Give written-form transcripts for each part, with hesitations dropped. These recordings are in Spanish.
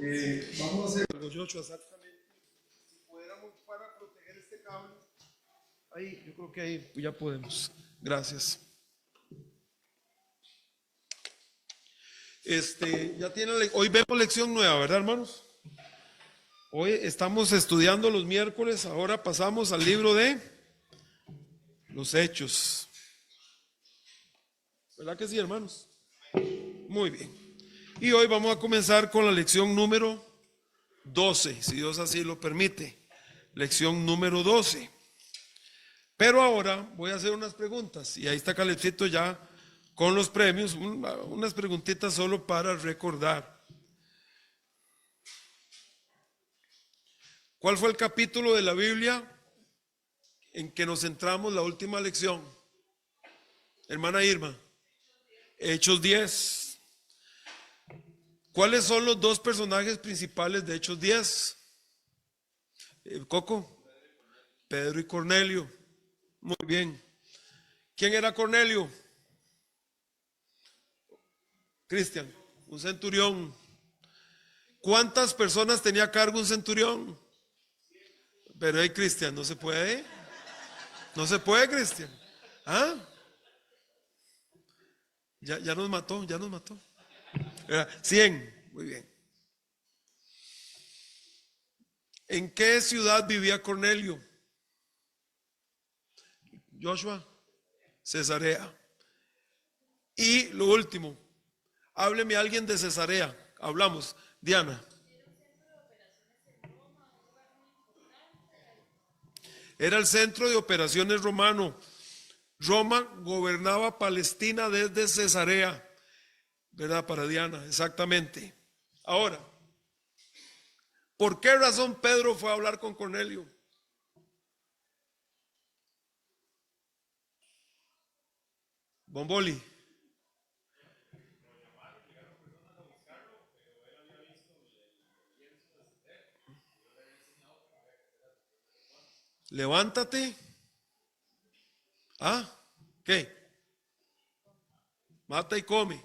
Vamos a hacer algo, Joshua, exactamente. Si pudiéramos para proteger este cable. Ahí, yo creo que ahí ya podemos. Gracias. Ya tienen, hoy vemos lección nueva, ¿verdad, hermanos? Hoy estamos estudiando los miércoles, ahora pasamos al libro de los Hechos. ¿Verdad que sí, hermanos? Muy bien. Y hoy vamos a comenzar con la lección número 12, si Dios así lo permite. Lección número 12. Pero ahora voy a hacer unas preguntas y ahí está Calebcito ya con los premios, unas preguntitas solo para recordar. ¿Cuál fue el capítulo de la Biblia en que nos centramos la última lección? Hermana Irma. Hechos 10. ¿Cuáles son los dos personajes principales de Hechos 10? Coco. Pedro y Cornelio. Muy bien. ¿Quién era Cornelio? Cristian, un centurión. ¿Cuántas personas tenía a cargo un centurión? Pero hay Cristian, no se puede. No se puede, Cristian. ¿Ah? Ya nos mató, ya nos mató. 100, muy bien. ¿En qué ciudad vivía Cornelio? Joshua, Cesarea. Y lo último, hábleme a alguien de Cesarea. Hablamos, Diana. Era el centro de operaciones romano. Roma gobernaba Palestina desde Cesarea, ¿verdad? Para Diana, exactamente. Ahora, ¿por qué razón Pedro fue a hablar con Cornelio? Bomboli. Levántate. ¿Ah? ¿Qué? Mata y come.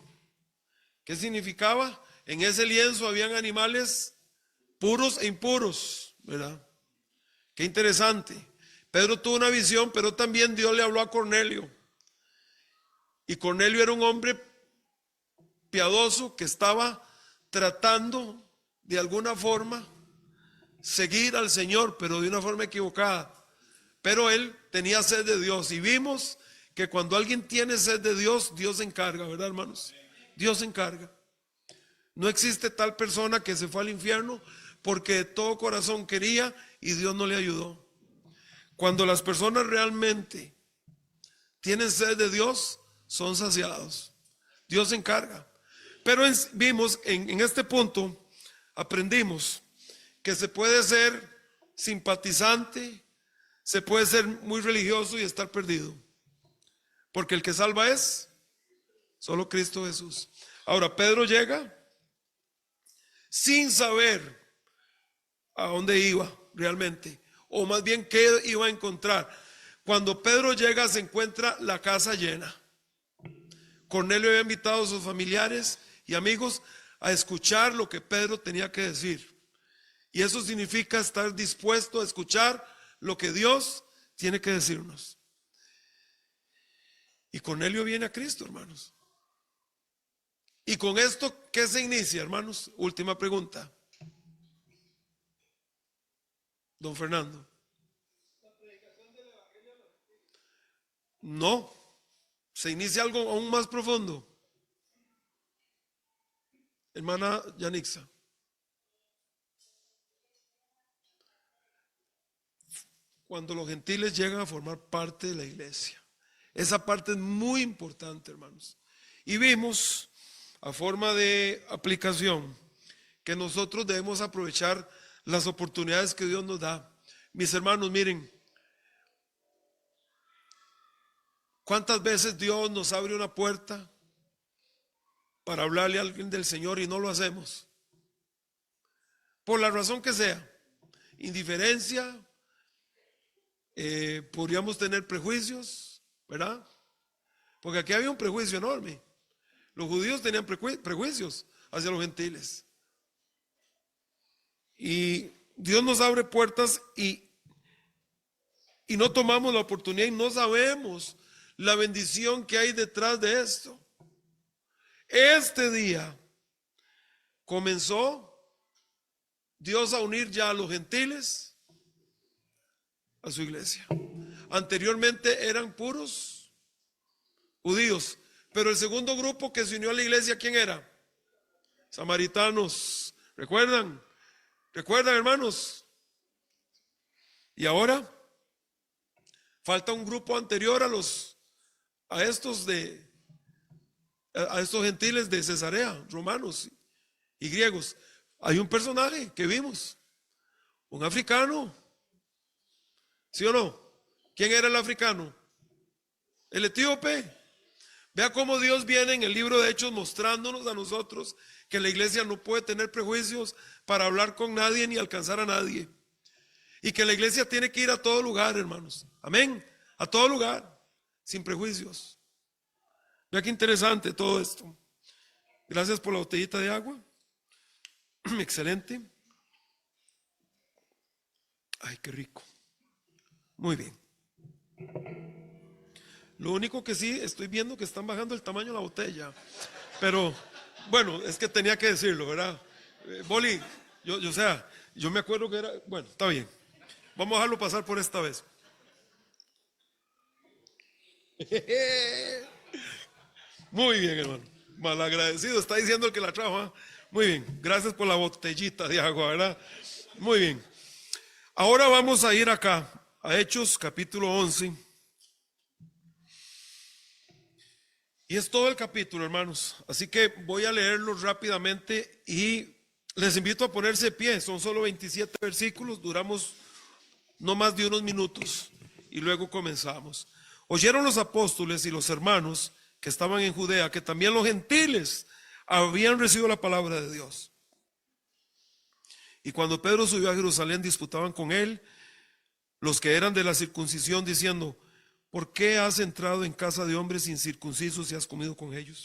¿Qué significaba? En ese lienzo habían animales puros e impuros, ¿verdad? Qué interesante. Pedro tuvo una visión, pero también Dios le habló a Cornelio. Y Cornelio era un hombre piadoso que estaba tratando de alguna forma seguir al Señor, pero de una forma equivocada. Pero él tenía sed de Dios y vimos que cuando alguien tiene sed de Dios, Dios se encarga, ¿verdad, hermanos? Dios se encarga. No existe tal persona que se fue al infierno porque de todo corazón quería y Dios no le ayudó. Cuando las personas realmente tienen sed de Dios, son saciados. Dios se encarga. Pero vimos en este punto, aprendimos que se puede ser simpatizante, se puede ser muy religioso y estar perdido. Porque el que salva es solo Cristo Jesús. Ahora, Pedro llega sin saber a dónde iba realmente, o más bien qué iba a encontrar. Cuando Pedro llega, se encuentra la casa llena. Cornelio había invitado a sus familiares y amigos a escuchar lo que Pedro tenía que decir. Y eso significa estar dispuesto a escuchar lo que Dios tiene que decirnos. Y Cornelio viene a Cristo, hermanos. Y con esto, ¿qué se inicia, hermanos? Última pregunta. Don Fernando. No, se inicia algo aún más profundo. Hermana Yanixa. Cuando los gentiles llegan a formar parte de la iglesia. Esa parte es muy importante, hermanos. Y vimos, a forma de aplicación, que nosotros debemos aprovechar las oportunidades que Dios nos da. Mis hermanos, miren, ¿cuántas veces Dios nos abre una puerta para hablarle a alguien del Señor y no lo hacemos? Por la razón que sea, indiferencia, podríamos tener prejuicios, ¿verdad? Porque aquí había un prejuicio enorme. Los judíos tenían prejuicios hacia los gentiles. Y Dios nos abre puertas y no tomamos la oportunidad y no sabemos la bendición que hay detrás de esto. Este día comenzó Dios a unir ya a los gentiles a su iglesia. Anteriormente eran puros judíos, pero el segundo grupo que se unió a la iglesia, ¿quién era? Samaritanos. ¿Recuerdan? ¿Recuerdan, hermanos? Y ahora falta un grupo anterior a estos gentiles de Cesarea, romanos y griegos. Hay un personaje que vimos, un africano, ¿sí o no? ¿Quién era el africano? El etíope. Vea cómo Dios viene en el libro de Hechos mostrándonos a nosotros que la iglesia no puede tener prejuicios para hablar con nadie ni alcanzar a nadie. Y que la iglesia tiene que ir a todo lugar, hermanos. Amén. A todo lugar, sin prejuicios. Vea qué interesante todo esto. Gracias por la botellita de agua. Excelente. Ay, qué rico. Muy bien. Lo único que sí estoy viendo que están bajando el tamaño de la botella. Pero bueno, es que tenía que decirlo, ¿verdad? Boli, yo me acuerdo que era. Bueno, está bien. Vamos a dejarlo pasar por esta vez. Muy bien, hermano. Malagradecido, está diciendo el que la trajo, ¿eh? Muy bien, gracias por la botellita de agua, ¿verdad? Muy bien. Ahora vamos a ir acá, a Hechos capítulo 11. Y es todo el capítulo, hermanos. Así que voy a leerlo rápidamente y les invito a ponerse de pie. Son solo 27 versículos, duramos no más de unos minutos y luego comenzamos. Oyeron los apóstoles y los hermanos que estaban en Judea que también los gentiles habían recibido la palabra de Dios. Y cuando Pedro subió a Jerusalén, disputaban con él los que eran de la circuncisión, diciendo: ¿por qué has entrado en casa de hombres incircuncisos y has comido con ellos?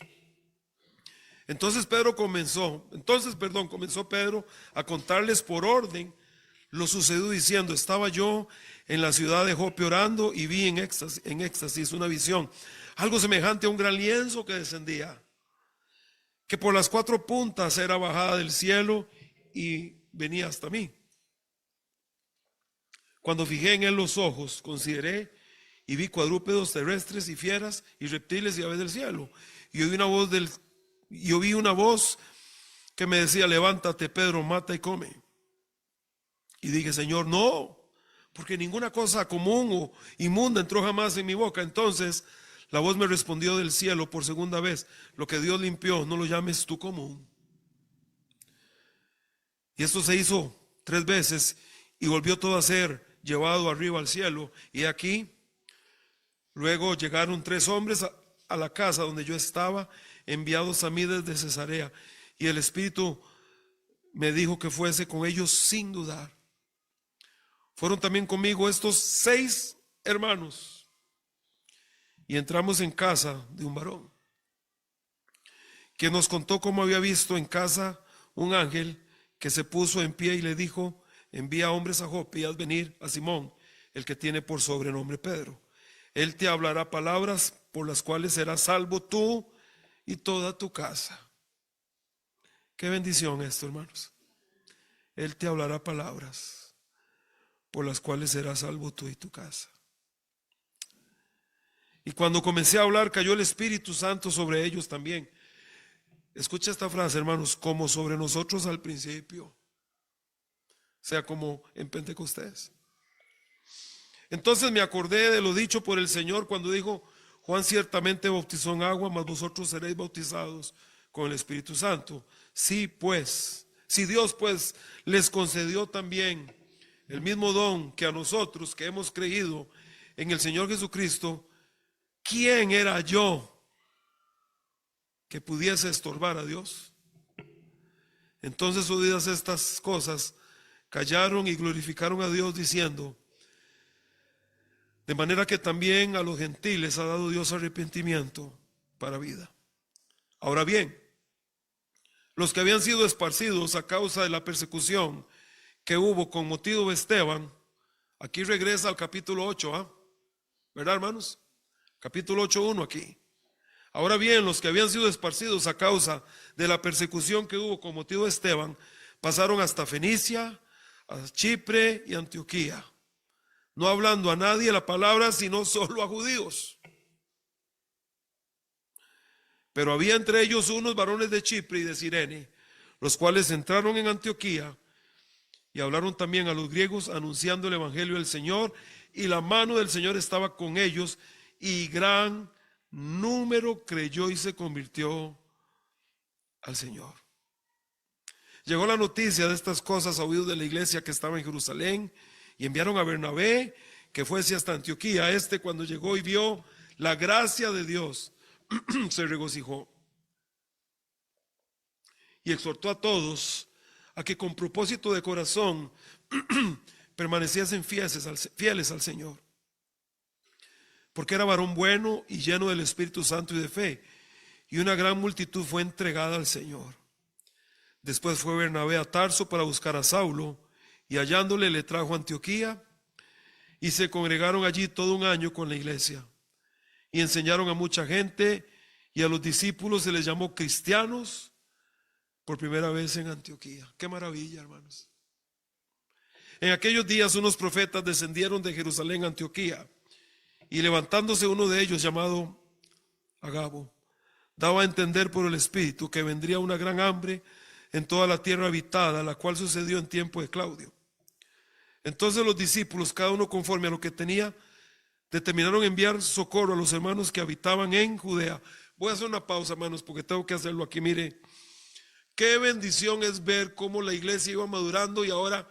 Entonces comenzó Pedro a contarles por orden lo sucedió, diciendo: estaba yo en la ciudad de Jope orando y vi en éxtasis una visión, algo semejante a un gran lienzo que descendía, que por las 4 puntas era bajada del cielo y venía hasta mí. Cuando fijé en él los ojos, consideré y vi cuadrúpedos terrestres y fieras y reptiles y aves del cielo. Y oí una voz que me decía: levántate, Pedro, mata y come. Y dije: Señor, no, porque ninguna cosa común o inmunda entró jamás en mi boca. Entonces la voz me respondió del cielo por segunda vez: lo que Dios limpió, no lo llames tú común. Y esto se hizo 3 veces y volvió todo a ser llevado arriba al cielo. Y aquí luego llegaron 3 hombres a la casa donde yo estaba, enviados a mí desde Cesarea, y el Espíritu me dijo que fuese con ellos sin dudar. Fueron también conmigo estos 6 hermanos y entramos en casa de un varón que nos contó cómo había visto en casa un ángel que se puso en pie y le dijo: envía hombres a Jope y haz venir a Simón, el que tiene por sobrenombre Pedro. Él te hablará palabras por las cuales serás salvo tú y toda tu casa. Qué bendición esto, hermanos. Él te hablará palabras por las cuales serás salvo tú y tu casa. Y cuando comencé a hablar, cayó el Espíritu Santo sobre ellos también. Escucha esta frase, hermanos: como sobre nosotros al principio, o sea, como en Pentecostés. Entonces me acordé de lo dicho por el Señor cuando dijo: Juan ciertamente bautizó en agua, mas vosotros seréis bautizados con el Espíritu Santo. Sí, pues, si Dios pues les concedió también el mismo don que a nosotros que hemos creído en el Señor Jesucristo, ¿quién era yo que pudiese estorbar a Dios? Entonces, oídas estas cosas, callaron y glorificaron a Dios, diciendo: de manera que también a los gentiles ha dado Dios arrepentimiento para vida. Ahora bien, los que habían sido esparcidos a causa de la persecución que hubo con motivo de Esteban, aquí regresa al capítulo 8, ¿verdad, hermanos? Capítulo 8:1 aquí. Ahora bien, los que habían sido esparcidos a causa de la persecución que hubo con motivo de Esteban, pasaron hasta Fenicia, a Chipre y Antioquía, no hablando a nadie la palabra, sino solo a judíos. Pero había entre ellos unos varones de Chipre y de Cirene, los cuales entraron en Antioquía y hablaron también a los griegos, anunciando el evangelio del Señor, y la mano del Señor estaba con ellos, y gran número creyó y se convirtió al Señor. Llegó la noticia de estas cosas a oídos de la iglesia que estaba en Jerusalén, y enviaron a Bernabé, que fuese hasta Antioquía. Cuando llegó y vio la gracia de Dios, se regocijó y exhortó a todos a que con propósito de corazón permaneciesen fieles al Señor, porque era varón bueno y lleno del Espíritu Santo y de fe, y una gran multitud fue entregada al Señor. Después fue Bernabé a Tarso para buscar a Saulo, y hallándole le trajo a Antioquía, y se congregaron allí todo un año con la iglesia, y enseñaron a mucha gente, y a los discípulos se les llamó cristianos por primera vez en Antioquía. Qué maravilla, hermanos. En aquellos días unos profetas descendieron de Jerusalén a Antioquía, y levantándose uno de ellos, llamado Agabo, daba a entender por el Espíritu que vendría una gran hambre en toda la tierra habitada, la cual sucedió en tiempo de Claudio. Entonces los discípulos, cada uno conforme a lo que tenía, determinaron enviar socorro a los hermanos que habitaban en Judea. Voy a hacer una pausa, hermanos, porque tengo que hacerlo aquí. Mire, qué bendición es ver cómo la iglesia iba madurando, y ahora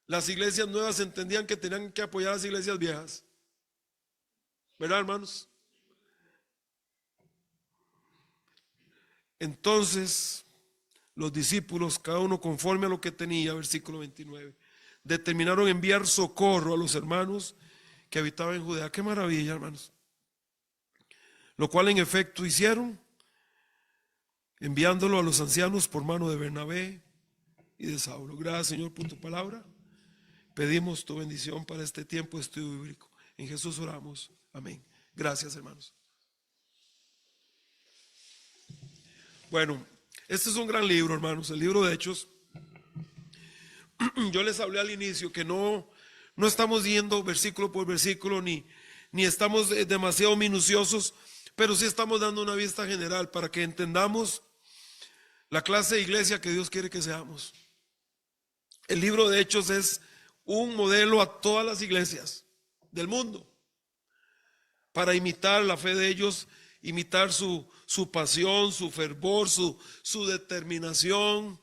las iglesias nuevas entendían que tenían que apoyar a las iglesias viejas. ¿Verdad, hermanos? Entonces los discípulos, cada uno conforme a lo que tenía, versículo 29, determinaron enviar socorro a los hermanos que habitaban en Judea. Qué maravilla, hermanos. Lo cual en efecto hicieron, enviándolo a los ancianos por mano de Bernabé y de Saulo. Gracias, Señor, por tu palabra. Pedimos tu bendición para este tiempo de estudio bíblico. En Jesús oramos. Amén. Gracias, hermanos. Bueno, este es un gran libro, hermanos, el libro de Hechos. Yo les hablé al inicio que no estamos yendo versículo por versículo, ni estamos demasiado minuciosos, pero sí estamos dando una vista general para que entendamos la clase de iglesia que Dios quiere que seamos. El libro de Hechos es un modelo a todas las iglesias del mundo, para imitar la fe de ellos, imitar su pasión, su fervor, su determinación,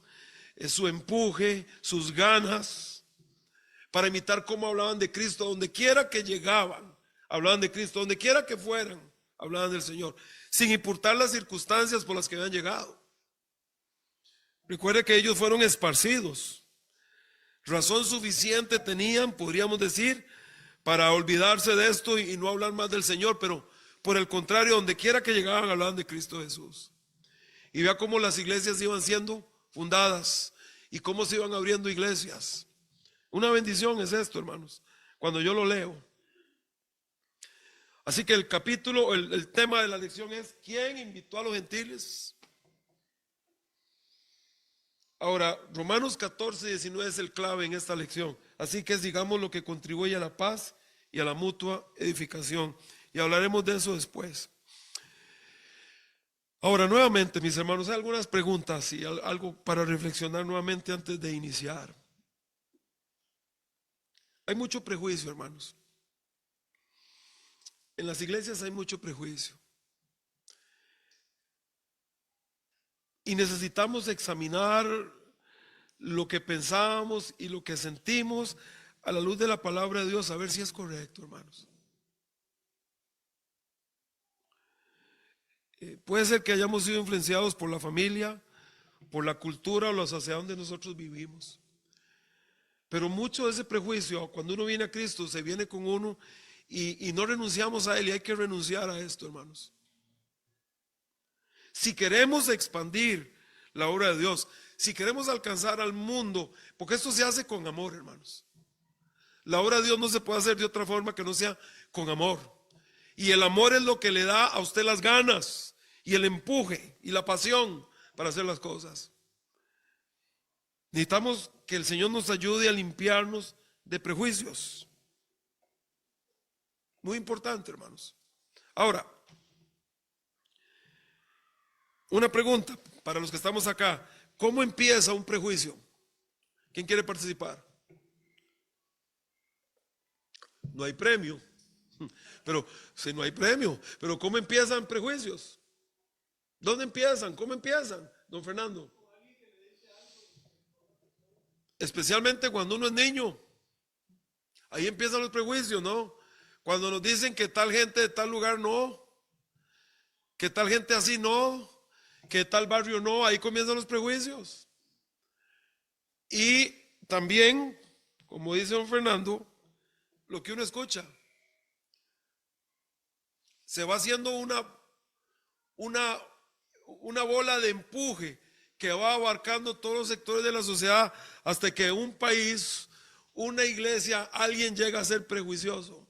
su empuje, sus ganas, para imitar cómo hablaban de Cristo, donde quiera que llegaban, hablaban de Cristo, donde quiera que fueran, hablaban del Señor, sin importar las circunstancias por las que habían llegado. Recuerde que ellos fueron esparcidos. Razón suficiente tenían, podríamos decir, para olvidarse de esto y no hablar más del Señor, pero por el contrario, donde quiera que llegaban, hablaban de Cristo Jesús. Y vea cómo las iglesias iban siendo fundadas y cómo se iban abriendo iglesias. Una bendición es esto, hermanos, cuando yo lo leo. Así que el capítulo, el tema de la lección es: ¿quién invitó a los gentiles? Ahora, Romanos 14:19 es el clave en esta lección. Así que es, digamos, lo que contribuye a la paz y a la mutua edificación. Y hablaremos de eso después. Ahora, nuevamente, mis hermanos, hay algunas preguntas y algo para reflexionar nuevamente antes de iniciar. Hay mucho prejuicio, hermanos. En las iglesias hay mucho prejuicio. Y necesitamos examinar lo que pensábamos y lo que sentimos a la luz de la palabra de Dios, a ver si es correcto, hermanos. Puede ser que hayamos sido influenciados por la familia, por la cultura o la sociedad donde nosotros vivimos. Pero mucho de ese prejuicio, cuando uno viene a Cristo, se viene con uno y no renunciamos a Él, y hay que renunciar a esto, hermanos. Si queremos expandir la obra de Dios. Si queremos alcanzar al mundo, porque esto se hace con amor, hermanos. La obra de Dios no se puede hacer de otra forma que no sea con amor. Y el amor es lo que le da a usted las ganas y el empuje y la pasión para hacer las cosas. Necesitamos que el Señor nos ayude a limpiarnos de prejuicios. Muy importante, hermanos. Ahora, una pregunta para los que estamos acá. ¿Cómo empieza un prejuicio? ¿Quién quiere participar? No hay premio. Pero si no hay premio, pero ¿cómo empiezan prejuicios? ¿Dónde empiezan? ¿Cómo empiezan, don Fernando? Especialmente cuando uno es niño. Ahí empiezan los prejuicios, ¿no? Cuando nos dicen que tal gente de tal lugar no, que tal gente así no, que tal barrio no, ahí comienzan los prejuicios. Y también, como dice don Fernando, lo que uno escucha. Se va haciendo una bola de empuje que va abarcando todos los sectores de la sociedad hasta que un país, una iglesia, alguien llega a ser prejuicioso.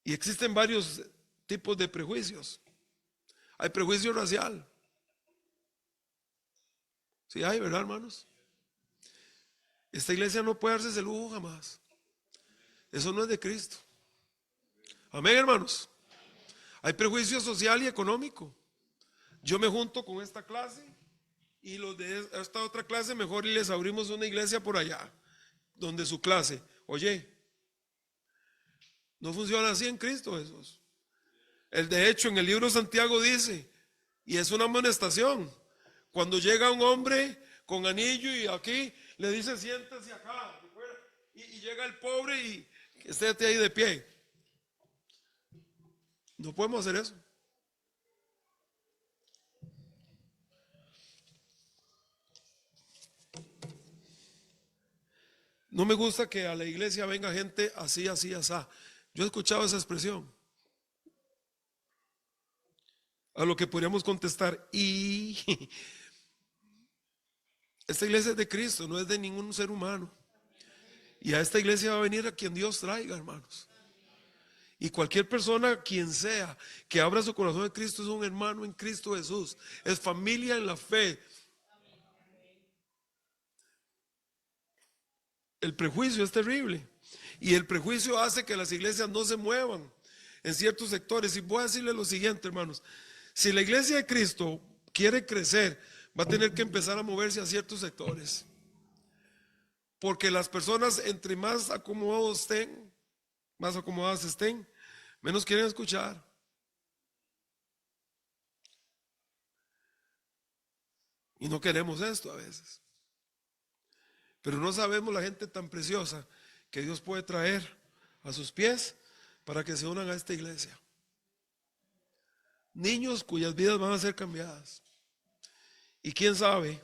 Y existen varios tipos de prejuicios. Hay prejuicio racial. Sí hay, ¿verdad, hermanos? Esta iglesia no puede darse ese lujo jamás. Eso no es de Cristo. Amén, hermanos. Hay prejuicio social y económico. Yo me junto con esta clase y los de esta otra clase mejor les abrimos una iglesia por allá, donde su clase. Oye, no funciona así en Cristo Jesús. De hecho, en el libro de Santiago dice, y es una amonestación, cuando llega un hombre con anillo y aquí le dice siéntese acá, y llega el pobre y esté ahí de pie. No podemos hacer eso. No me gusta que a la iglesia venga gente así, así, así. Yo he escuchado esa expresión. A lo que podríamos contestar, y esta iglesia es de Cristo, no es de ningún ser humano. Y a esta iglesia va a venir a quien Dios traiga, hermanos. Y cualquier persona, quien sea, que abra su corazón a Cristo, es un hermano en Cristo Jesús. Es familia en la fe. El prejuicio es terrible. Y el prejuicio hace que las iglesias no se muevan en ciertos sectores. Y voy a decirle lo siguiente, hermanos. Si la iglesia de Cristo quiere crecer, va a tener que empezar a moverse a ciertos sectores. Porque las personas, entre más acomodados estén, más acomodadas estén, menos quieren escuchar. Y no queremos esto a veces. Pero no sabemos la gente tan preciosa que Dios puede traer a sus pies para que se unan a esta iglesia. Niños cuyas vidas van a ser cambiadas. Y quién sabe,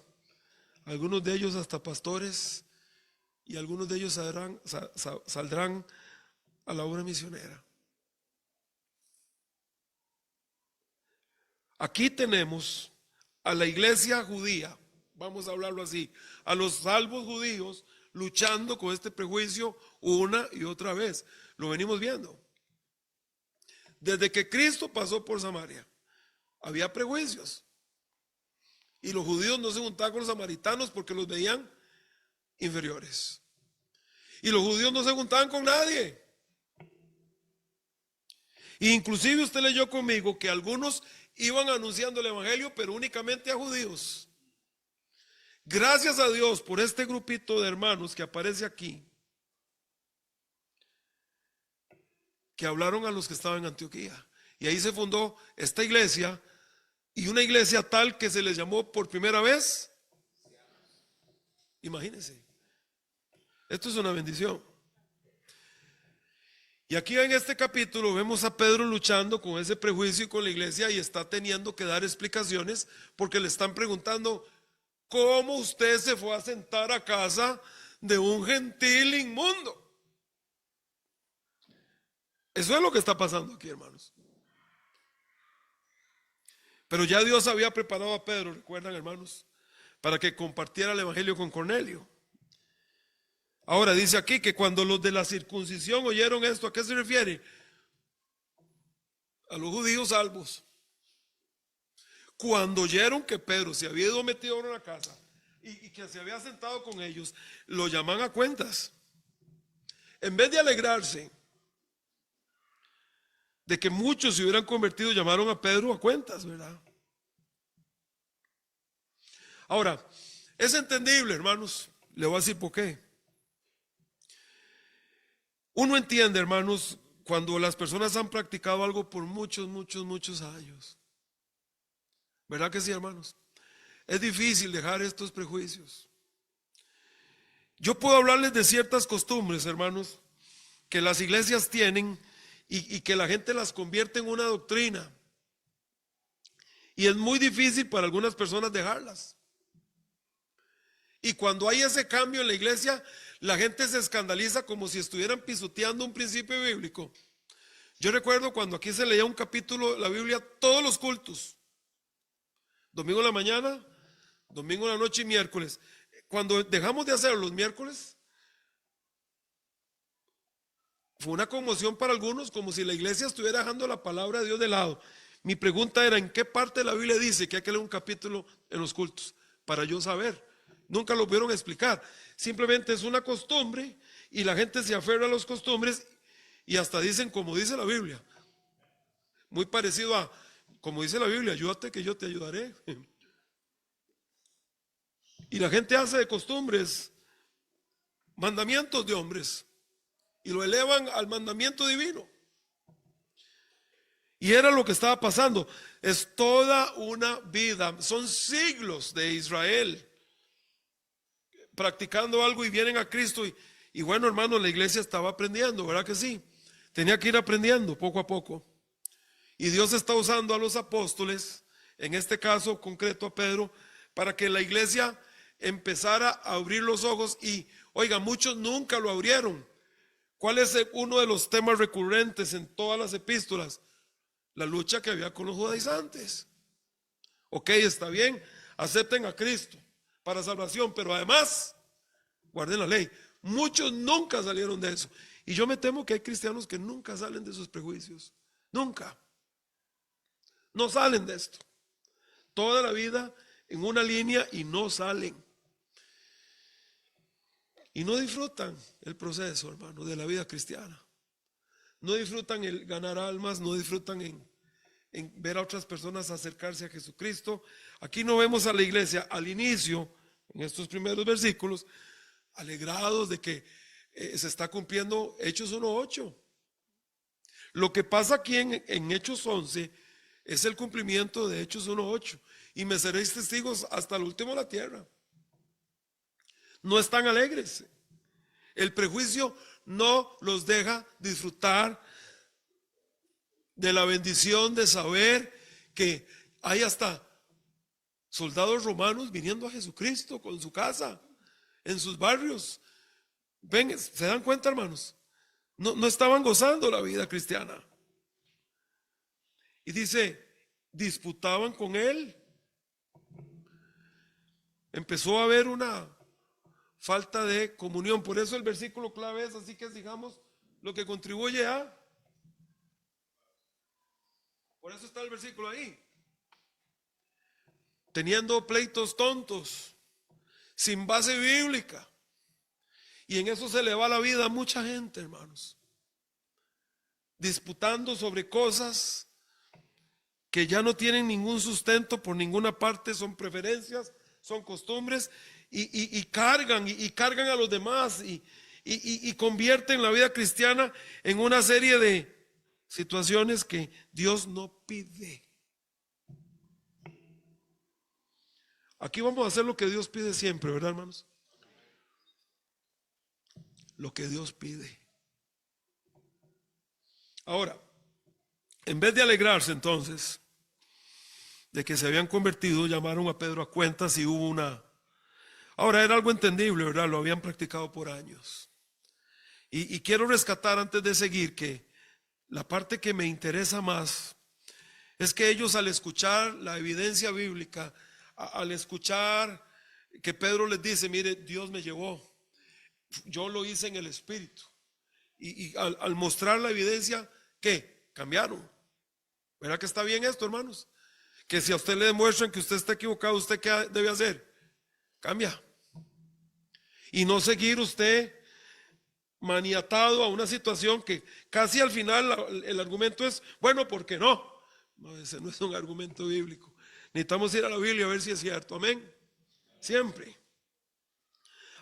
algunos de ellos hasta pastores, y algunos de ellos saldrán a la obra misionera. Aquí tenemos a la iglesia judía, vamos a hablarlo así, a los salvos judíos luchando con este prejuicio una y otra vez. Lo venimos viendo. Desde que Cristo pasó por Samaria, había prejuicios. Y los judíos no se juntaban con los samaritanos porque los veían inferiores. Y los judíos no se juntaban con nadie. Inclusive usted leyó conmigo que algunos iban anunciando el evangelio, pero únicamente a judíos. Gracias a Dios por este grupito de hermanos que aparece aquí, que hablaron a los que estaban en Antioquía. Y ahí se fundó esta iglesia, y una iglesia tal que se les llamó por primera vez. Imagínense. Esto es una bendición. Y aquí en este capítulo vemos a Pedro luchando con ese prejuicio y con la iglesia, y está teniendo que dar explicaciones porque le están preguntando: ¿cómo usted se fue a sentar a casa de un gentil inmundo? Eso es lo que está pasando aquí, hermanos. Pero ya Dios había preparado a Pedro, recuerdan, hermanos, para que compartiera el evangelio con Cornelio. Ahora dice aquí que cuando los de la circuncisión oyeron esto, ¿a qué se refiere? A los judíos salvos. Cuando oyeron que Pedro se había ido metido en una casa y que se había sentado con ellos, lo llaman a cuentas. En vez de alegrarse de que muchos se hubieran convertido, llamaron a Pedro a cuentas, ¿verdad? Ahora, es entendible, hermanos, le voy a decir por qué. Uno entiende, hermanos, cuando las personas han practicado algo por muchos años. ¿Verdad que sí, hermanos? Es difícil dejar estos prejuicios. Yo puedo hablarles de ciertas costumbres, hermanos, que las iglesias tienen y que la gente las convierte en una doctrina. Y es muy difícil para algunas personas dejarlas. Y cuando hay ese cambio en la iglesia, la gente se escandaliza como si estuvieran pisoteando un principio bíblico. Yo recuerdo cuando aquí se leía un capítulo de la Biblia todos los cultos. Domingo en la mañana, domingo en la noche y miércoles. Cuando dejamos de hacer los miércoles, fue una conmoción para algunos, como si la iglesia estuviera dejando la palabra de Dios de lado. Mi pregunta era, ¿en qué parte de la Biblia dice que hay que leer un capítulo en los cultos? Para yo saber. Nunca lo pudieron explicar. Simplemente es una costumbre y la gente se aferra a las costumbres y hasta dicen como dice la Biblia. Muy parecido a, como dice la Biblia, ayúdate que yo te ayudaré. Y la gente hace de costumbres mandamientos de hombres y lo elevan al mandamiento divino. Y era lo que estaba pasando. Es toda una vida, son siglos de Israel practicando algo y vienen a Cristo y bueno, hermano, la iglesia estaba aprendiendo, ¿verdad que sí? Tenía que ir aprendiendo poco a poco. Y Dios está usando a los apóstoles, en este caso concreto a Pedro, para que la iglesia empezara a abrir los ojos y, oiga, muchos nunca lo abrieron. ¿Cuál es uno de los temas recurrentes en todas las epístolas? La lucha que había con los judaizantes. Ok, está bien, acepten a Cristo para salvación, pero además guarden la ley. Muchos nunca salieron de eso. Y yo me temo que hay cristianos que nunca salen de sus prejuicios. Nunca. No salen de esto. Toda la vida en una línea y no salen. Y no disfrutan el proceso, hermano, de la vida cristiana. No disfrutan el ganar almas, no disfrutan en ver a otras personas acercarse a Jesucristo. Aquí no vemos a la iglesia al inicio, en estos primeros versículos, alegrados de que se está cumpliendo Hechos 1:8. Lo que pasa aquí en Hechos 11 es el cumplimiento de Hechos 1:8. Y me seréis testigos hasta el último de la tierra. No están alegres. El prejuicio no los deja disfrutar de la bendición de saber que hay hasta soldados romanos viniendo a Jesucristo con su casa, en sus barrios. Ven, ¿se dan cuenta, hermanos? No estaban gozando la vida cristiana. Y dice, disputaban con él. Empezó a haber una falta de comunión. Por eso el versículo clave es, así que digamos, lo que contribuye a. Por eso está el versículo ahí. Teniendo pleitos tontos, sin base bíblica. Y en eso se le va la vida a mucha gente, hermanos. Disputando sobre cosas que ya no tienen ningún sustento por ninguna parte, son preferencias, son costumbres, y cargan a los demás y convierten la vida cristiana en una serie de situaciones que Dios no pide. Aquí vamos a hacer lo que Dios pide siempre, ¿verdad, hermanos? Lo que Dios pide. Ahora, en vez de alegrarse entonces de que se habían convertido, llamaron a Pedro a cuentas y hubo una. Ahora era algo entendible, ¿verdad? Lo habían practicado por años. Y quiero rescatar antes de seguir que la parte que me interesa más es que ellos, al escuchar la evidencia bíblica, al escuchar que Pedro les dice, mire, Dios me llevó, yo lo hice en el Espíritu, y al mostrar la evidencia, ¿qué? Cambiaron. ¿Verdad que está bien esto, hermanos? Que si a usted le demuestran que usted está equivocado, ¿usted qué debe hacer? Cambia. Y no seguir usted maniatado a una situación que casi al final el argumento es, bueno, ¿por qué no? No, ese no es un argumento bíblico. Necesitamos ir a la Biblia a ver si es cierto. Amén. Siempre.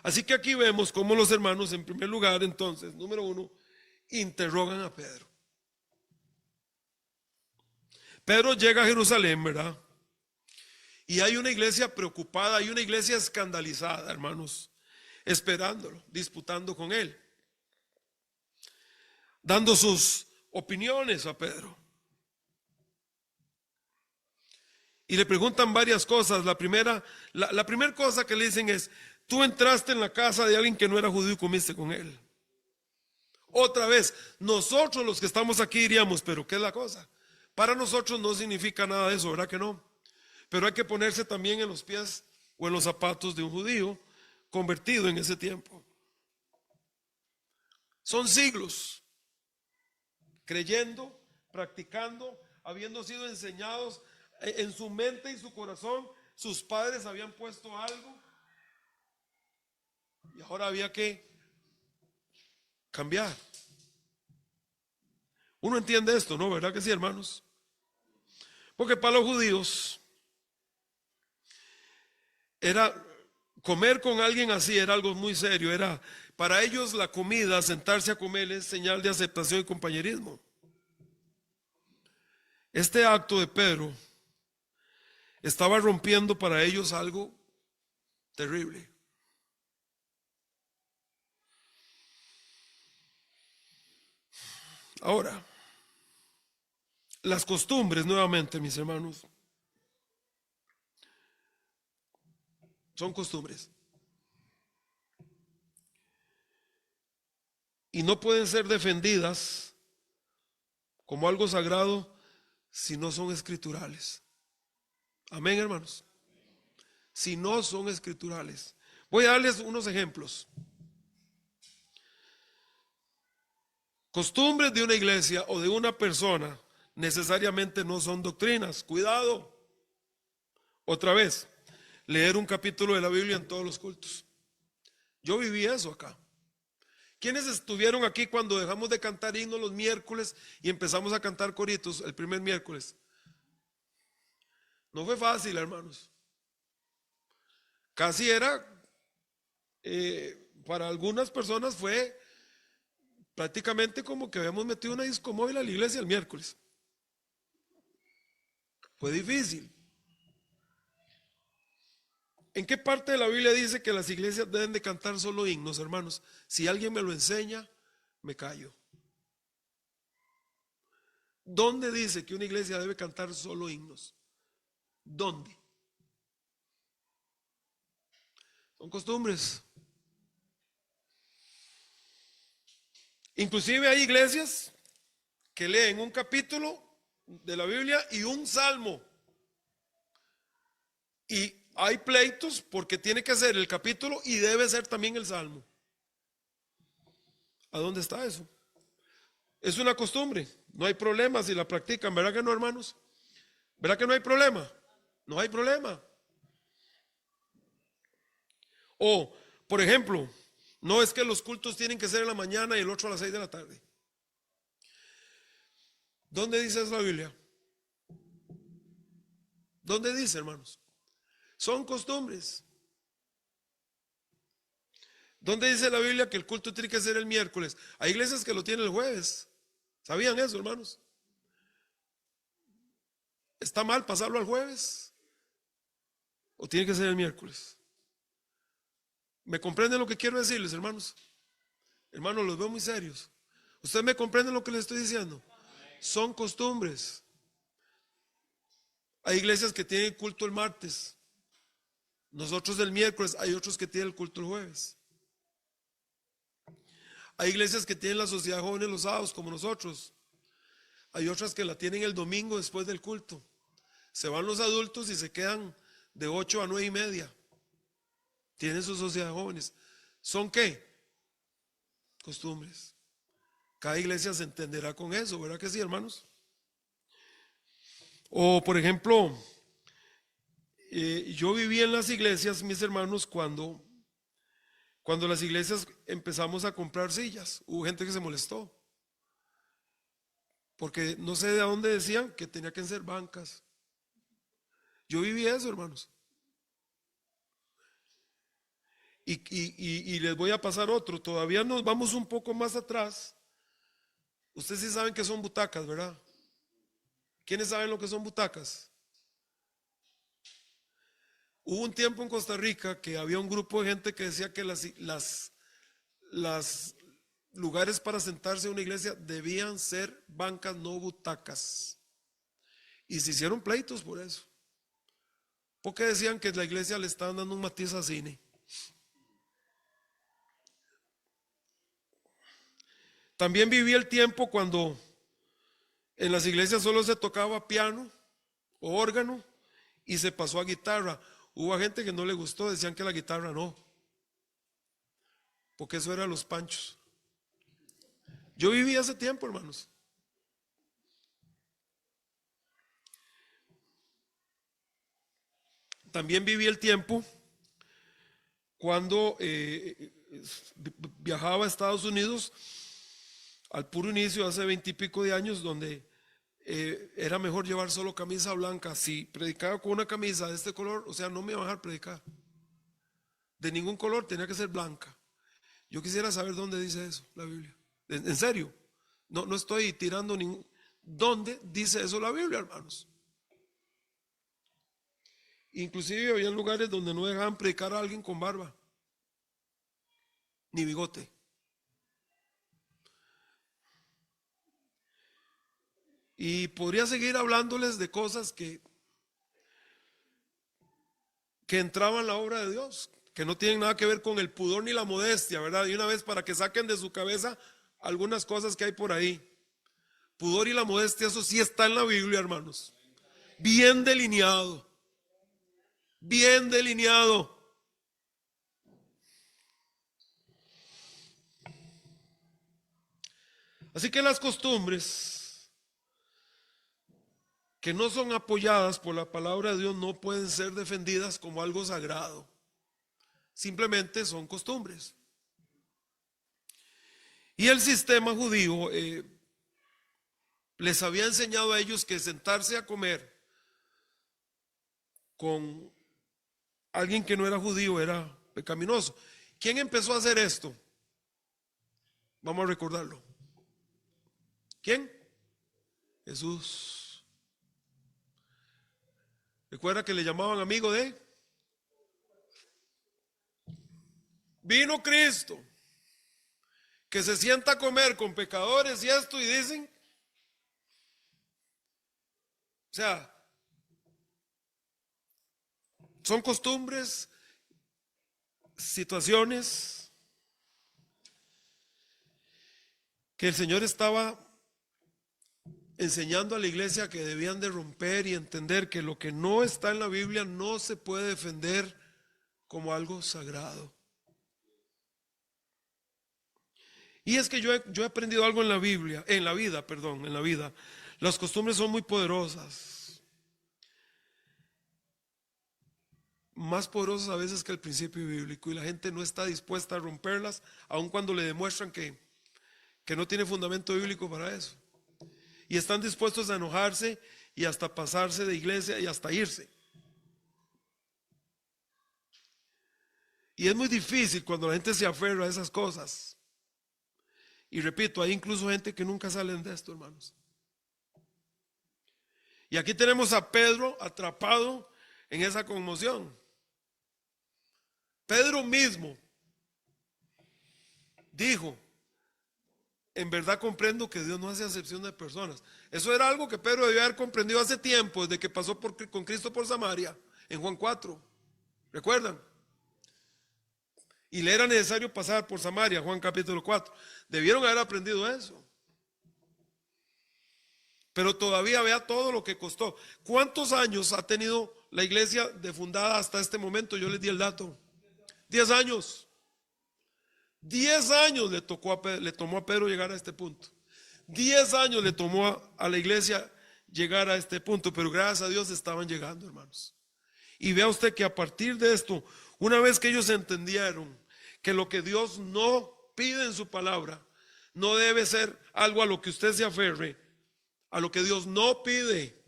Así que aquí vemos cómo los hermanos, en primer lugar, entonces, número uno, interrogan a Pedro. Pedro llega a Jerusalén, ¿verdad? Y hay una iglesia preocupada, hay una iglesia escandalizada, hermanos, esperándolo, disputando con él, dando sus opiniones a Pedro. Y le preguntan varias cosas. La primera cosa que le dicen es, tú entraste en la casa de alguien que no era judío y comiste con él. Otra vez, nosotros los que estamos aquí diríamos, pero ¿qué es la cosa? Para nosotros no significa nada de eso, ¿verdad que no? Pero hay que ponerse también en los pies o en los zapatos de un judío convertido en ese tiempo. Son siglos creyendo, practicando, habiendo sido enseñados en su mente y su corazón. Sus padres habían puesto algo y ahora había que cambiar. Uno entiende esto, ¿no? ¿Verdad que sí, hermanos? Porque para los judíos era comer con alguien así, era algo muy serio. Era para ellos la comida, sentarse a comer, es señal de aceptación y compañerismo. Este acto de Pedro estaba rompiendo para ellos algo terrible. Ahora, las costumbres, nuevamente, mis hermanos, son costumbres. Y no pueden ser defendidas como algo sagrado si no son escriturales. Amén, hermanos. Si no son escriturales. Voy a darles unos ejemplos. Costumbres de una iglesia o de una persona necesariamente no son doctrinas. Cuidado. Otra vez, leer un capítulo de la Biblia en todos los cultos. Yo viví eso acá. ¿Quiénes estuvieron aquí cuando dejamos de cantar himnos los miércoles y empezamos a cantar coritos el primer miércoles? No fue fácil, hermanos. Casi era, para algunas personas fue prácticamente como que habíamos metido una disco móvil a la iglesia el miércoles. Fue difícil. ¿En qué parte de la Biblia dice que las iglesias deben de cantar solo himnos, hermanos? Si alguien me lo enseña, me callo. ¿Dónde dice que una iglesia debe cantar solo himnos? ¿Dónde? Son costumbres. Inclusive hay iglesias que leen un capítulo de la Biblia y un salmo. Y hay pleitos porque tiene que ser el capítulo y debe ser también el salmo. ¿A dónde está eso? Es una costumbre. No hay problema si la practican, ¿verdad que no, hermanos? ¿Verdad que no hay problema? No hay problema. O, por ejemplo, no es que los cultos tienen que ser en la mañana y el otro a las 6 de la tarde. ¿Dónde dice eso la Biblia? ¿Dónde dice, hermanos? Son costumbres. ¿Dónde dice la Biblia que el culto tiene que ser el miércoles? Hay iglesias que lo tienen el jueves. ¿Sabían eso, hermanos? ¿Está mal pasarlo al jueves? ¿O tiene que ser el miércoles? ¿Me comprenden lo que quiero decirles, hermanos? Hermanos, los veo muy serios. ¿Ustedes me comprenden lo que les estoy diciendo? Son costumbres. Hay iglesias que tienen culto el martes, nosotros el miércoles. Hay otros que tienen el culto el jueves. Hay iglesias que tienen la sociedad de jóvenes los sábados como nosotros. Hay otras que la tienen el domingo después del culto. Se van los adultos y se quedan de 8 a 9:30. Tienen su sociedad de jóvenes. ¿Son qué? Costumbres. Cada iglesia se entenderá con eso, ¿verdad que sí, hermanos? O por ejemplo, yo viví en las iglesias, mis hermanos, cuando las iglesias empezamos a comprar sillas. Hubo gente que se molestó, porque no sé de dónde decían que tenía que ser bancas. Yo viví eso, hermanos. Y les voy a pasar otro. Todavía nos vamos un poco más atrás. Ustedes sí saben que son butacas, ¿verdad? ¿Quiénes saben lo que son butacas? Hubo un tiempo en Costa Rica que había un grupo de gente que decía que las lugares para sentarse en una iglesia debían ser bancas, no butacas. Y se hicieron pleitos por eso. Porque decían que la iglesia le estaban dando un matiz a cine. También viví el tiempo cuando en las iglesias solo se tocaba piano o órgano y se pasó a guitarra. Hubo gente que no le gustó, decían que la guitarra no, porque eso era los panchos. Yo viví ese tiempo, hermanos. También viví el tiempo cuando viajaba a Estados Unidos al puro inicio, hace 20 y pico de años, donde era mejor llevar solo camisa blanca. Si predicaba con una camisa de este color, o sea, no me iba a dejar predicar. De ningún color, tenía que ser blanca. Yo quisiera saber dónde dice eso, la Biblia. En serio, no estoy tirando ningún... ¿Dónde dice eso la Biblia, hermanos? Inclusive había lugares donde no dejaban predicar a alguien con barba, ni bigote. Y podría seguir hablándoles de cosas que entraban en la obra de Dios, que no tienen nada que ver con el pudor ni la modestia, ¿verdad? Y una vez para que saquen de su cabeza algunas cosas que hay por ahí. Pudor y la modestia, eso sí está en la Biblia, hermanos. Bien delineado. Bien delineado. Así que las costumbres que no son apoyadas por la palabra de Dios no pueden ser defendidas como algo sagrado. Simplemente son costumbres. Y el sistema judío les había enseñado a ellos que sentarse a comer con alguien que no era judío era pecaminoso. ¿Quién empezó a hacer esto? Vamos a recordarlo. ¿Quién? Jesús. ¿Recuerda que le llamaban amigo de? Vino Cristo, que se sienta a comer con pecadores y esto, y dicen, o sea, son costumbres, situaciones que el Señor estaba enseñando a la iglesia que debían de romper y entender que lo que no está en la Biblia no se puede defender como algo sagrado. Y es que yo he aprendido algo en la Biblia, en la vida. Las costumbres son muy poderosas. Más poderosas a veces que el principio bíblico, y la gente no está dispuesta a romperlas, aun cuando le demuestran que no tiene fundamento bíblico para eso. Y están dispuestos a enojarse y hasta pasarse de iglesia y hasta irse. Y es muy difícil cuando la gente se aferra a esas cosas. Y repito, hay incluso gente que nunca salen de esto, hermanos. Y aquí tenemos a Pedro atrapado en esa conmoción. Pedro mismo dijo: en verdad comprendo que Dios no hace acepción de personas. Eso era algo que Pedro debió haber comprendido hace tiempo, desde que pasó con Cristo por Samaria, en Juan 4. ¿Recuerdan? Y le era necesario pasar por Samaria, Juan capítulo 4. Debieron haber aprendido eso. Pero todavía vea todo lo que costó. ¿Cuántos años ha tenido la iglesia de fundada hasta este momento? Yo les di el dato. 10 años. 10 años le tomó a Pedro llegar a este punto. 10 años le tomó a la iglesia llegar a este punto, pero gracias a Dios estaban llegando, hermanos. Y vea usted que a partir de esto, una vez que ellos entendieron que lo que Dios no pide en su palabra, no debe ser algo a lo que usted se aferre, a lo que Dios no pide.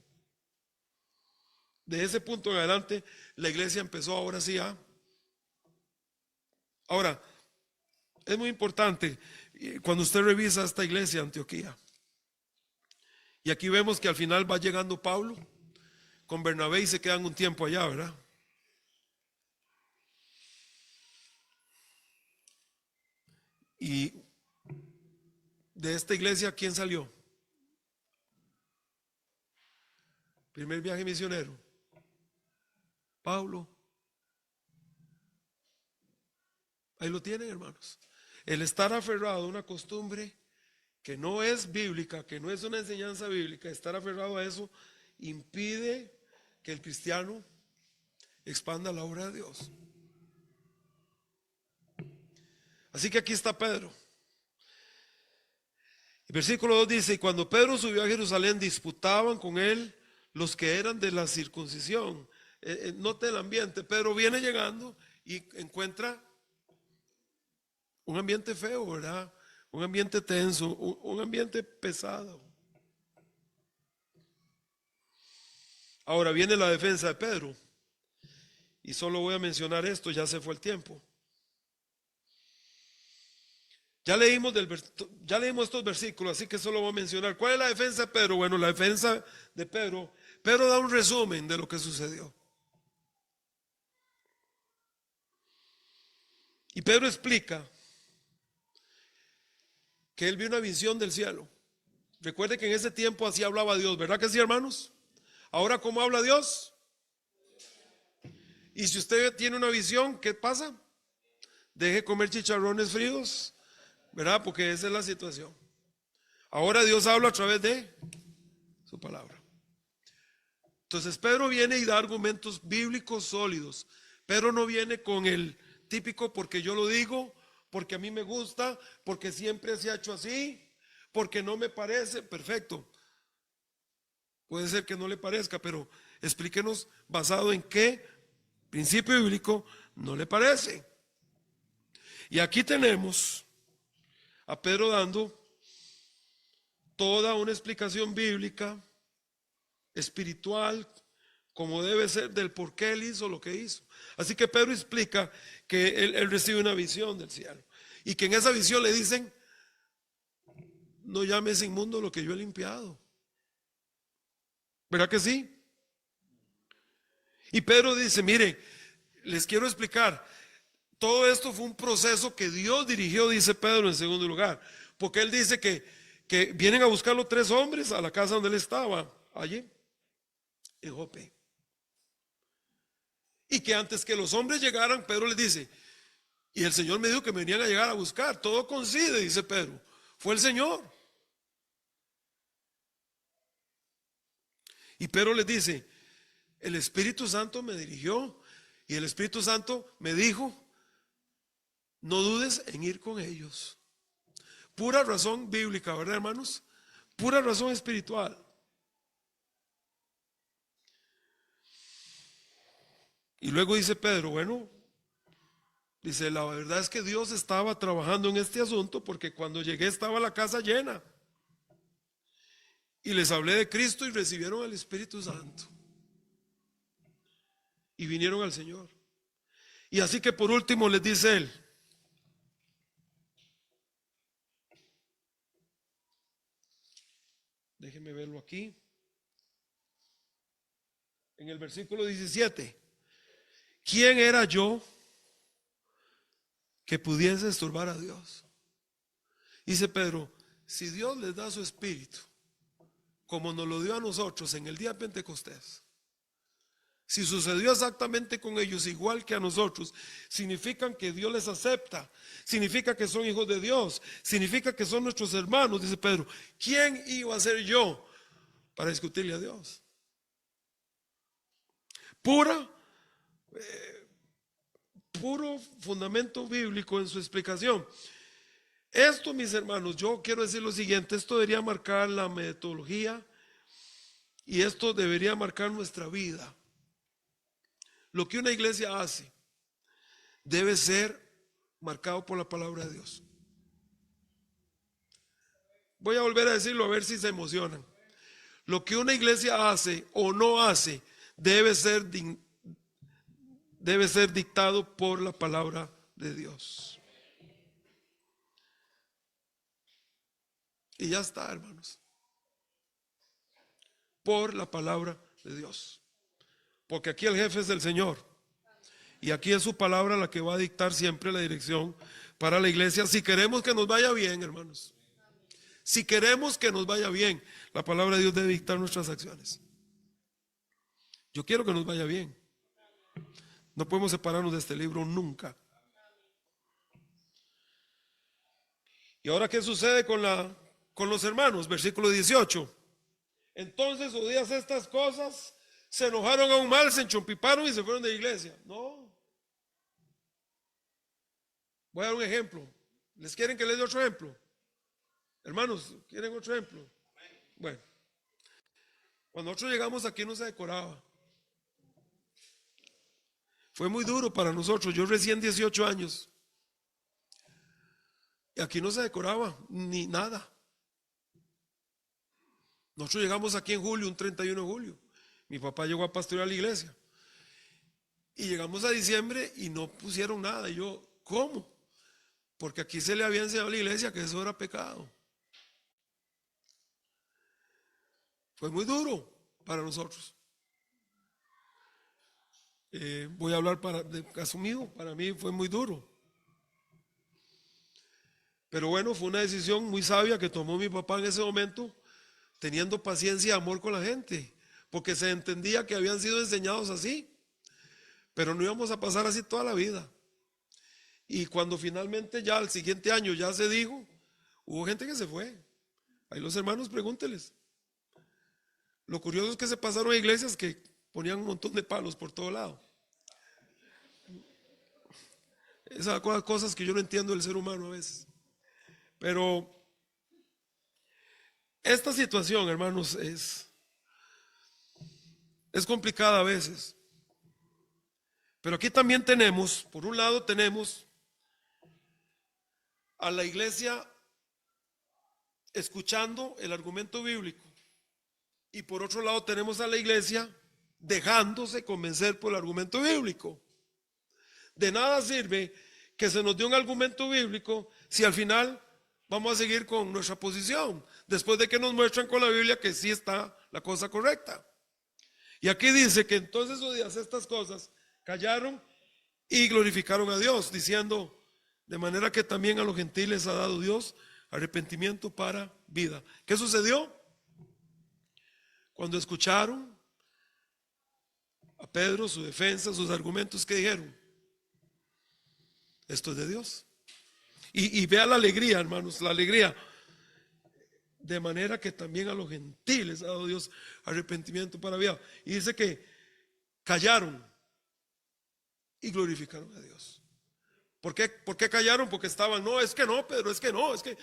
De ese punto en adelante, la iglesia empezó ahora sí a... Ahora, es muy importante cuando usted revisa esta iglesia de Antioquía. Y aquí vemos que al final va llegando Pablo con Bernabé y se quedan un tiempo allá, ¿verdad? Y de esta iglesia, ¿quién salió? Primer viaje misionero, Pablo. Ahí lo tienen, hermanos. El estar aferrado a una costumbre que no es bíblica, que no es una enseñanza bíblica, estar aferrado a eso impide que el cristiano expanda la obra de Dios. Así que aquí está Pedro. El versículo 2 dice: y cuando Pedro subió a Jerusalén, disputaban con él los que eran de la circuncisión. Note el ambiente. Pedro viene llegando y encuentra un ambiente feo, ¿verdad? Un ambiente tenso, un ambiente pesado. Ahora viene la defensa de Pedro. Y solo voy a mencionar esto, ya se fue el tiempo. Ya leímos estos versículos, así que solo voy a mencionar. ¿Cuál es la defensa de Pedro? Bueno, la defensa de Pedro da un resumen de lo que sucedió. Y Pedro explica que él vio una visión del cielo. Recuerde que en ese tiempo así hablaba Dios, ¿verdad que sí, hermanos? Ahora, ¿cómo habla Dios? Y si usted tiene una visión, ¿qué pasa? Deje comer chicharrones fríos, ¿verdad? Porque esa es la situación. Ahora Dios habla a través de su palabra. Entonces Pedro viene y da argumentos bíblicos sólidos. Pedro no viene con el típico porque yo lo digo, porque a mí me gusta, porque siempre se ha hecho así, porque no me parece. Perfecto. Puede ser que no le parezca, pero explíquenos basado en qué principio bíblico no le parece. Y aquí tenemos a Pedro dando toda una explicación bíblica, espiritual, como debe ser, del por qué él hizo lo que hizo. Así que Pedro explica que él recibe una visión del cielo y que en esa visión le dicen: no llames inmundo lo que yo he limpiado. ¿Verdad que sí? Y Pedro dice: mire, les quiero explicar, todo esto fue un proceso que Dios dirigió, dice Pedro en segundo lugar, porque él dice que vienen a buscarlo 3 hombres a la casa donde él estaba, allí en Jope. Y que antes que los hombres llegaran, Pedro les dice: y el Señor me dijo que me venían a llegar a buscar. Todo coincide, dice Pedro. Fue el Señor. Y Pedro les dice: el Espíritu Santo me dirigió y el Espíritu Santo me dijo: no dudes en ir con ellos. Pura razón bíblica, ¿verdad, hermanos? Pura razón espiritual. Y luego dice Pedro: bueno, dice, la verdad es que Dios estaba trabajando en este asunto, porque cuando llegué estaba la casa llena. Y les hablé de Cristo y recibieron al Espíritu Santo. Y vinieron al Señor. Y así que por último les dice él: déjenme verlo aquí. En el versículo 17. ¿Quién era yo que pudiese estorbar a Dios? Dice Pedro: si Dios les da su Espíritu, como nos lo dio a nosotros en el día de Pentecostés, si sucedió exactamente con ellos igual que a nosotros, significa que Dios les acepta, significa que son hijos de Dios, significa que son nuestros hermanos. Dice Pedro: ¿quién iba a ser yo para discutirle a Dios. Puro fundamento bíblico en su explicación. Esto, mis hermanos, yo quiero decir lo siguiente: esto debería marcar la metodología y esto debería marcar nuestra vida. Lo que una iglesia hace debe ser marcado por la palabra de Dios. Voy a volver a decirlo a ver si se emocionan. Lo que una iglesia hace o no hace debe ser dictado por la palabra de Dios. Y ya está, hermanos. Por la palabra de Dios. Porque aquí el jefe es el Señor. Y aquí es su palabra la que va a dictar siempre la dirección para la iglesia. Si queremos que nos vaya bien, hermanos. Si queremos que nos vaya bien, la palabra de Dios debe dictar nuestras acciones. Yo quiero que nos vaya bien. No podemos separarnos de este libro nunca. ¿Y ahora qué sucede con los hermanos? Versículo 18. Entonces, oídas estas cosas, se enojaron aún más, se enchompiparon y se fueron de la iglesia. No. Voy a dar un ejemplo. ¿Les quieren que les dé otro ejemplo? Hermanos, ¿quieren otro ejemplo? Bueno, cuando nosotros llegamos aquí no se decoraba. Fue muy duro para nosotros. Yo recién 18 años. Y aquí no se decoraba ni nada. Nosotros llegamos aquí en julio, un 31 de julio. Mi papá llegó a pastorear la iglesia. Y llegamos a diciembre y no pusieron nada. Y yo, ¿cómo? Porque aquí se le había enseñado a la iglesia que eso era pecado. Fue muy duro para nosotros. Voy a hablar de caso mío. Para mí fue muy duro. Pero bueno, fue una decisión muy sabia que tomó mi papá en ese momento, teniendo paciencia y amor con la gente, porque se entendía que habían sido enseñados así, pero no íbamos a pasar así toda la vida. Y cuando finalmente ya el siguiente año ya se dijo, hubo gente que se fue. Ahí los hermanos, pregúnteles. Lo curioso es que se pasaron a iglesias que ponían un montón de palos por todo lado. Esas cosas que yo no entiendo del ser humano a veces. Pero esta situación, hermanos, es complicada a veces. Pero aquí también tenemos, por un lado tenemos a la iglesia escuchando el argumento bíblico. Y por otro lado tenemos a la iglesia dejándose convencer por el argumento bíblico. De nada sirve que se nos dé un argumento bíblico si al final vamos a seguir con nuestra posición, después de que nos muestran con la Biblia que sí está la cosa correcta. Y aquí dice que entonces oídas estas cosas, callaron y glorificaron a Dios, diciendo, de manera que también a los gentiles ha dado Dios arrepentimiento para vida. ¿Qué sucedió? Cuando escucharon a Pedro, su defensa, sus argumentos, ¿qué dijeron? Esto es de Dios. Y vea la alegría, hermanos, la alegría. De manera que también a los gentiles ha dado Dios arrepentimiento para vida. Y dice que callaron y glorificaron a Dios. ¿Por qué callaron? Porque estaban, no, es que no, Pedro, es que no, es que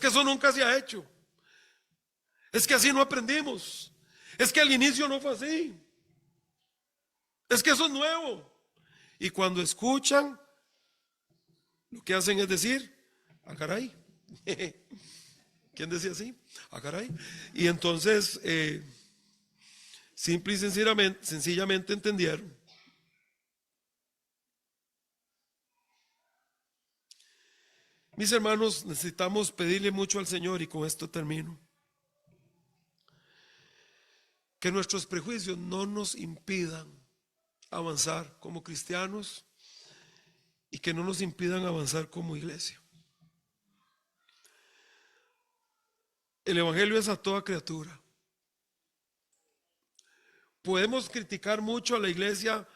eso nunca se ha hecho. Es que así no aprendimos. Es que al inicio no fue así. Es que eso es nuevo. Y cuando escuchan, lo que hacen es decir, ah, caray. ¿Quién decía así? Ah, caray. Y entonces, simple y sencillamente entendieron. Mis hermanos, necesitamos pedirle mucho al Señor, y con esto termino, que nuestros prejuicios no nos impidan avanzar como cristianos y que no nos impidan avanzar como iglesia. El evangelio es a toda criatura. Podemos criticar mucho a la iglesia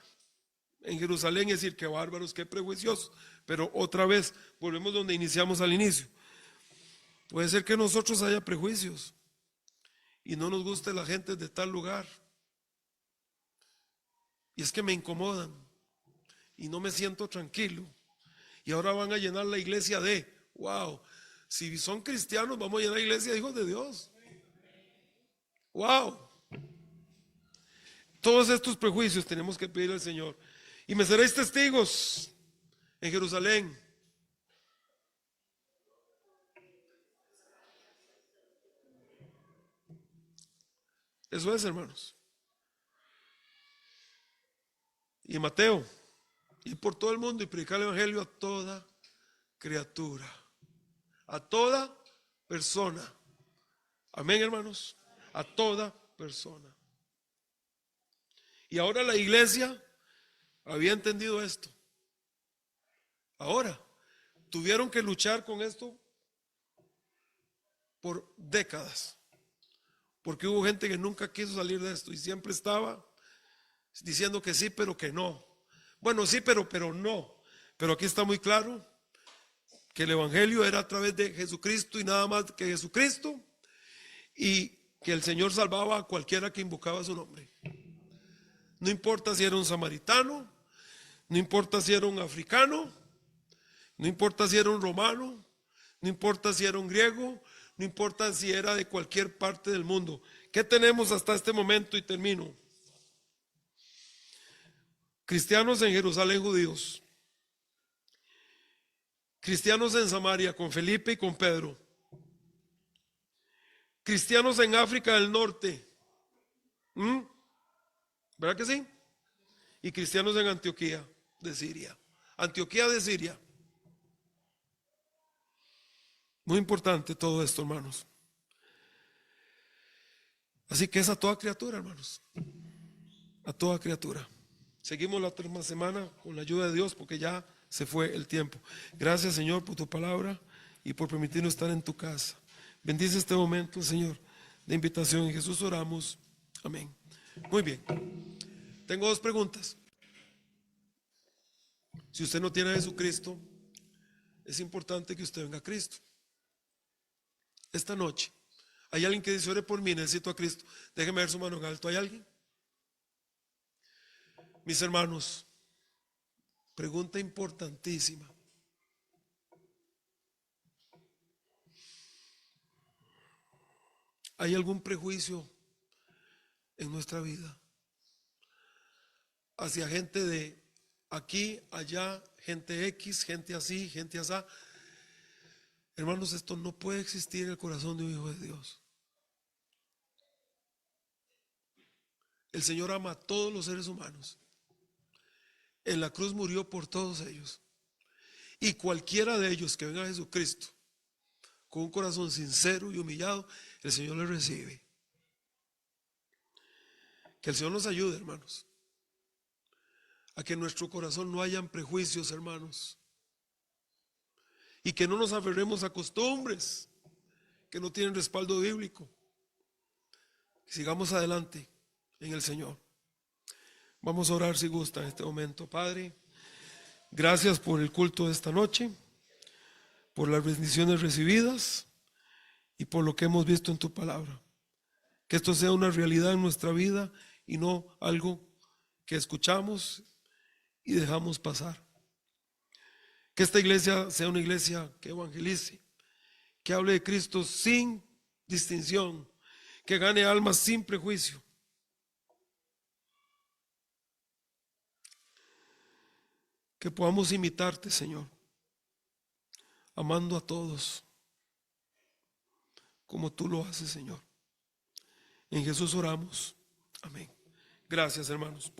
en Jerusalén y decir, qué bárbaros, qué prejuiciosos, pero otra vez volvemos donde iniciamos al inicio. Puede ser que nosotros haya prejuicios, y no nos gusta la gente de tal lugar. Y es que me incomodan y no me siento tranquilo. Y ahora van a llenar la iglesia de, wow, si son cristianos vamos a llenar la iglesia de hijos de Dios. Wow. Todos estos prejuicios tenemos que pedirle al Señor. Y me seréis testigos en Jerusalén. Eso es, hermanos. Y Mateo, ir por todo el mundo y predicar el evangelio a toda criatura, a toda persona. Amén, hermanos. A toda persona. Y ahora la iglesia había entendido esto. Ahora tuvieron que luchar con esto por décadas, porque hubo gente que nunca quiso salir de esto y siempre estaba diciendo que sí, pero que no. Bueno, sí, pero no. Pero aquí está muy claro que el evangelio era a través de Jesucristo y nada más que Jesucristo, y que el Señor salvaba a cualquiera que invocaba su nombre. No importa si era un samaritano, no importa si era un africano, no importa si era un romano, no importa si era un griego, no importa si era de cualquier parte del mundo. ¿Qué tenemos hasta este momento? Y termino. Cristianos en Jerusalén, judíos. Cristianos en Samaria con Felipe y con Pedro. Cristianos en África del Norte. ¿Verdad que sí? Y cristianos en Antioquía de Siria. Antioquía de Siria. Muy importante todo esto, hermanos. Así que es a toda criatura, hermanos. A toda criatura. Seguimos la próxima semana con la ayuda de Dios porque ya se fue el tiempo. Gracias, Señor, por tu palabra y por permitirnos estar en tu casa. Bendice este momento, Señor, de invitación. En Jesús oramos. Amén. Muy bien. Tengo dos preguntas. Si usted no tiene a Jesucristo, es importante que usted venga a Cristo. Esta noche, hay alguien que dice, ore por mí, necesito a Cristo. Déjeme ver su mano en alto. ¿Hay alguien? Mis hermanos, pregunta importantísima. ¿Hay algún prejuicio en nuestra vida hacia gente de aquí, allá, gente X, gente así, gente así? Hermanos, esto no puede existir en el corazón de un hijo de Dios. El Señor ama a todos los seres humanos. En la cruz murió por todos ellos. Y cualquiera de ellos que venga a Jesucristo con un corazón sincero y humillado, el Señor le recibe. Que el Señor nos ayude, hermanos, a que en nuestro corazón no hayan prejuicios, hermanos, y que no nos aferremos a costumbres que no tienen respaldo bíblico. Sigamos adelante en el Señor. Vamos a orar si gusta en este momento. Padre, gracias por el culto de esta noche, por las bendiciones recibidas y por lo que hemos visto en tu palabra. Que esto sea una realidad en nuestra vida y no algo que escuchamos y dejamos pasar. Que esta iglesia sea una iglesia que evangelice, que hable de Cristo sin distinción, que gane almas sin prejuicio. Que podamos imitarte, Señor, amando a todos como tú lo haces, Señor. En Jesús oramos. Amén. Gracias, hermanos.